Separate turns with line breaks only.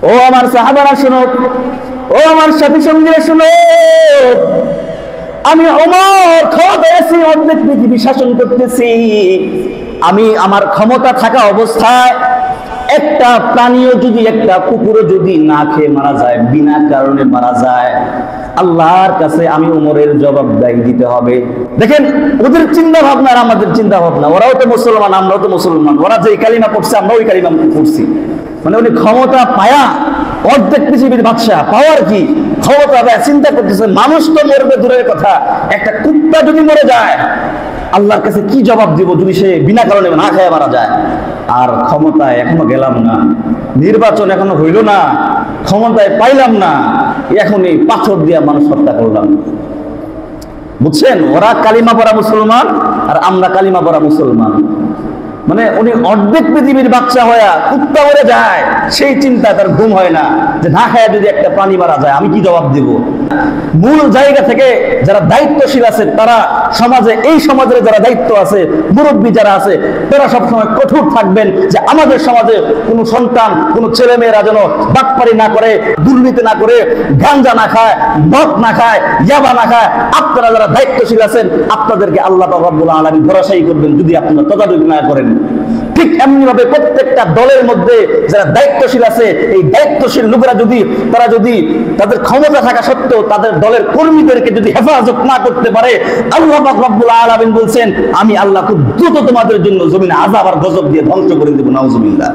ও আমার সাহাবারা শুনো, ও আমার সাথী সঙ্গীরা শুনো, আমি ওমর ক্ষমতায় আছি, অর্ধেক পৃথিবী শাসন করতেছি। আমি আমার ক্ষমতা থাকা অবস্থায় একটা প্রাণীও যদি, একটা কুকুরও যদি না খেয়ে মারা যায়, বিনা কারণে মারা যায়, আল্লাহর কাছে আমি ওমরের জবাবদাহি দিতে হবে। দেখেন ওদের চিন্তা ভাবনা আর আমাদের চিন্তা ভাবনা, ওরাও তো মুসলমান, আমরাও তো মুসলমান, ওরা যে কালিমা পড়ছে আমরা ওই কালিমা পড়ছি। মানে উনি ক্ষমতা পায়া অর্ধেক পৃথিবীর বাদশা পাওয়ার কি ক্ষমতা পায় চিন্তা করতেছে, মানুষ তো মরবে দূরের কথা, একটা কুত্তা যদি মরে যায় আল্লাহর কাছে কি জবাব দিব যদি সে বিনা কারণে না খেয়ে মারা যায়। আর ক্ষমতায় এখনো গেলাম না, নির্বাচন এখনো হইল না, ক্ষমতায় পাইলাম না, এখনই পাথর দিয়া মানুষ হত্যা করলাম। বুঝছেন, ওরা কালিমা পড়া মুসলমান আর আমরা কালিমা পড়া মুসলমান। মানে উনি অর্ধেক পৃথিবীর বাচ্চা হয়ে কুত্তা মরে যায়, সেই চিন্তা তার ঘুম হয় না যে না খায় যদি একটা প্রাণী মারা যায় আমি কি জবাব দেব। মূল জায়গা থেকে যারা দায়িত্বশীল আছে, তারা সমাজে, এই সমাজের যারা দায়িত্ব আছে, মুরব্বী যারা আছে, তারা সবসময় কঠোর থাকবেন যে আমাদের সমাজে কোনো সন্তান, কোনো ছেলে মেয়েরা যেন বাটপারি না করে, দুর্নীতি না করে, গাঞ্জা না খায়, মদ না খায়, ইয়াবা না খায়। আপনারা যারা দায়িত্বশীল আছেন আপনাদেরকে আল্লাহ রাব্বুল আলামিন ভরসাই করবেন যদি আপনারা তদারকি না করেন। ঠিক এমনি ভাবে প্রত্যেকটা দলের মধ্যে যারা দায়িত্বশীল আছে, এই দায়িত্বশীল লোকেরা যদি, তারা যদি তাদের ক্ষমতা থাকা সত্ত্বেও তাদের দলের কর্মীদেরকে যদি হেফাজত না করতে পারে, আল্লাহ পাক রব্বুল আলামিন বলছেন আমি আল্লাহ খুব দ্রুত তোমাদের জন্য জমিনে আযাব আর গজব দিয়ে ধ্বংস করে দেব। নাউজুবিল্লাহ।